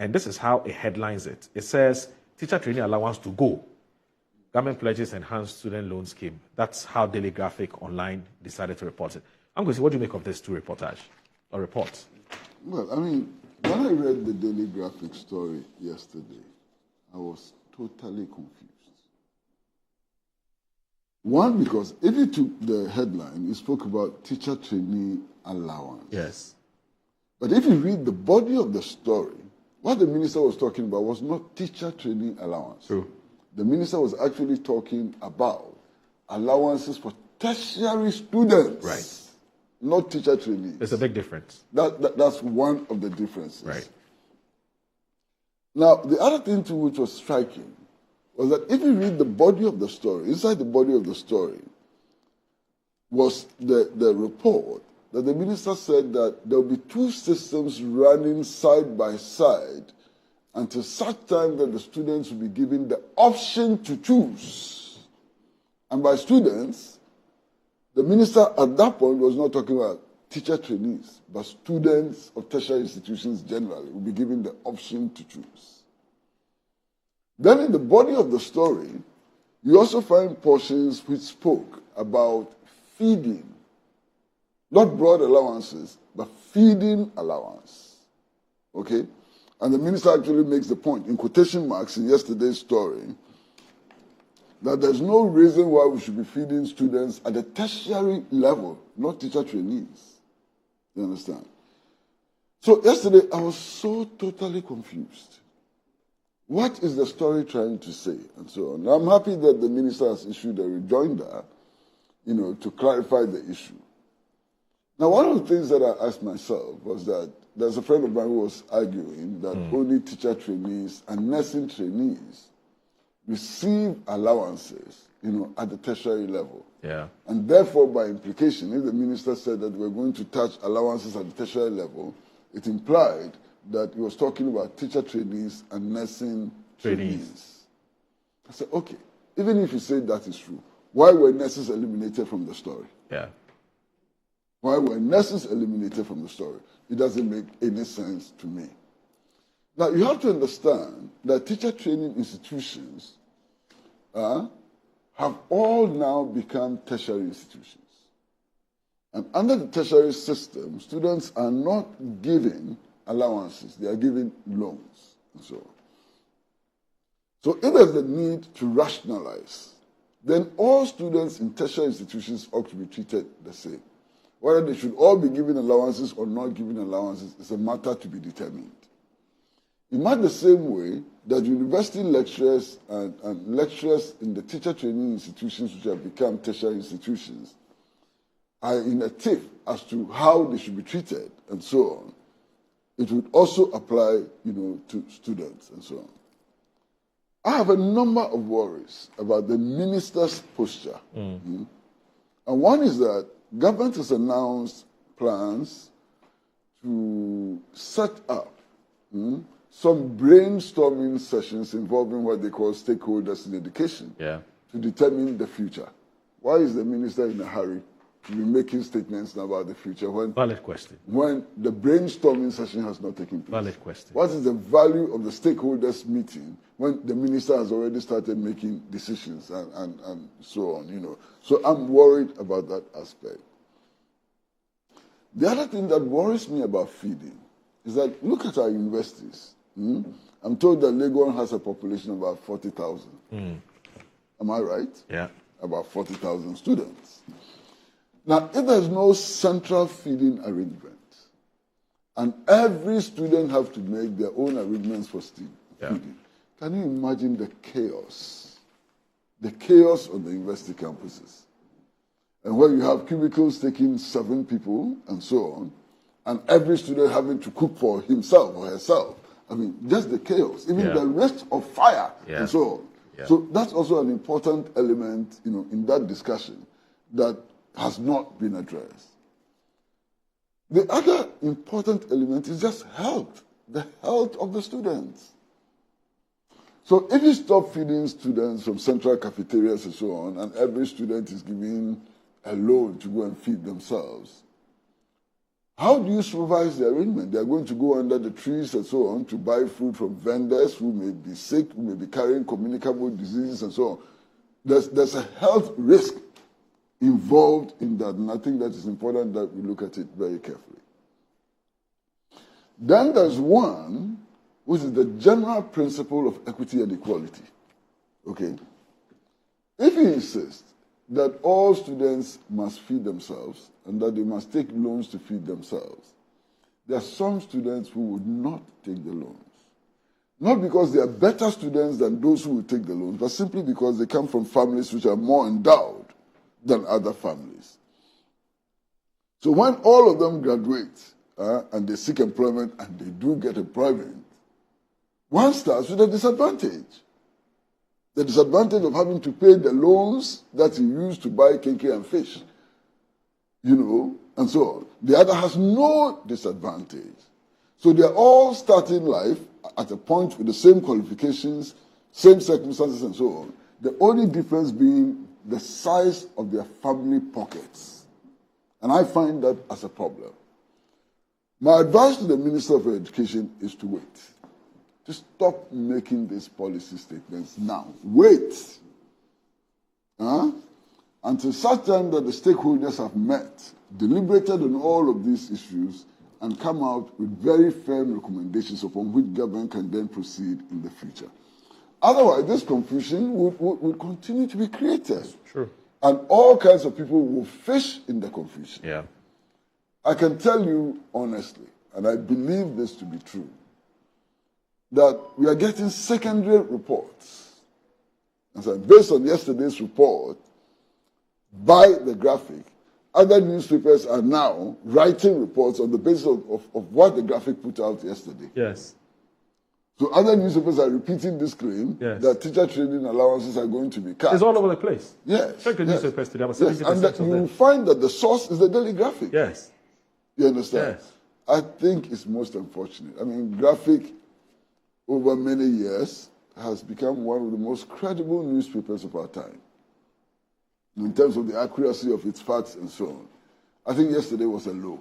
And this is how it headlines it. It says, teacher trainee allowance to go. Government pledges enhanced student loan scheme. That's how Daily Graphic Online decided to report it. I'm going to see, what do you make of this reportage or reports? Well, I mean, when I read the Daily Graphic story yesterday, I was totally confused. One, because if you took the headline, it spoke about teacher trainee allowance. Yes. But if you read the body of the story, what the minister was talking about was not teacher trainee allowance. True. The minister was actually talking about allowances for tertiary students. Right. Not teacher trainees. There's a big difference. That's one of the differences. Right. Now, the other thing too which was striking was that if you read the body of the story, inside the body of the story was the report that the minister said that there will be two systems running side by side until such time that the students will be given the option to choose. And by students, the minister at that point was not talking about teacher trainees, but students of tertiary institutions generally will be given the option to choose. Then in the body of the story, you also find portions which spoke about feeding, not broad allowances, but feeding allowance. Okay? And the minister actually makes the point, in quotation marks in yesterday's story, that there's no reason why we should be feeding students at the tertiary level, not teacher trainees. You understand? So yesterday, I was so totally confused. What is the story trying to say? And so on. I'm happy that the minister has issued a rejoinder, to clarify the issue. Now, one of the things that I asked myself was that there's a friend of mine who was arguing that only teacher trainees and nursing trainees receive allowances, at the tertiary level. Yeah. And therefore, by implication, if the minister said that we're going to touch allowances at the tertiary level, it implied that he was talking about teacher trainees and nursing trainees. I said, okay, even if you say that is true, why were nurses eliminated from the story? Yeah. Why were nurses eliminated from the story? It doesn't make any sense to me. Now, you have to understand that teacher training institutions have all now become tertiary institutions. And under the tertiary system, students are not given allowances, they are given loans and so on. So if there's a need to rationalize, then all students in tertiary institutions ought to be treated the same. Whether they should all be given allowances or not given allowances is a matter to be determined. In much the same way that university lecturers and lecturers in the teacher training institutions which have become tertiary institutions are in a tiff as to how they should be treated and so on, it would also apply, to students and so on. I have a number of worries about the minister's posture. And one is that government has announced plans to set up some brainstorming sessions involving what they call stakeholders in education to determine the future. Why is the minister in a hurry to be making statements now about the future Valid question. when the brainstorming session has not taken place? Valid question. What is the value of the stakeholders meeting when the minister has already started making decisions and so on, So I'm worried about that aspect. The other thing that worries me about feeding is that look at our universities. I'm told that Legon has a population of about 40,000. Am I right? Yeah. About 40,000 students. Now, if there's no central feeding arrangement, and every student have to make their own arrangements for feeding, can you imagine the chaos? The chaos on the university campuses. And where you have cubicles taking 7 people and so on, and every student having to cook for himself or herself. I mean, just the chaos, even the risk of fire and so on. So that's also an important element, in that discussion that has not been addressed. The other important element is just health, the health of the students. So if you stop feeding students from central cafeterias and so on, and every student is given a load to go and feed themselves, How do you supervise the arrangement? They are going to go under the trees and so on to buy food from vendors who may be sick, who may be carrying communicable diseases and so on. There's a health risk involved in that, and I think that it's important that we look at it very carefully. Then there's one, which is the general principle of equity and equality. Okay? If you insist that all students must feed themselves and that they must take loans to feed themselves, there are some students who would not take the loans. Not because they are better students than those who will take the loans, but simply because they come from families which are more endowed than other families. So when all of them graduate and they seek employment and they do get employment, one starts with a disadvantage. The disadvantage of having to pay the loans that he used to buy kinky and fish, and so on. The other has no disadvantage. So they're all starting life at a point with the same qualifications, same circumstances, and so on. The only difference being the size of their family pockets. And I find that as a problem. My advice to the Minister of Education is to wait. To stop making these policy statements now. Wait. Until such time that the stakeholders have met, deliberated on all of these issues, and come out with very firm recommendations upon which government can then proceed in the future. Otherwise, this confusion would continue to be created. That's true. And all kinds of people will fish in the confusion. Yeah. I can tell you honestly, and I believe this to be true, that we are getting secondary reports. And so based on yesterday's report, by the graphic, other newspapers are now writing reports on the basis of what the graphic put out yesterday. Yes. So other newspapers are repeating this claim that teacher training allowances are going to be cut. It's all over the place. Yes. Check the newspapers today. About 70% And that of you them. will find that the source is the Daily Graphic. Yes. You understand? Yes. I think it's most unfortunate. I mean, Graphic, over many years, has become one of the most credible newspapers of our time in terms of the accuracy of its facts and so on. I think yesterday was a low.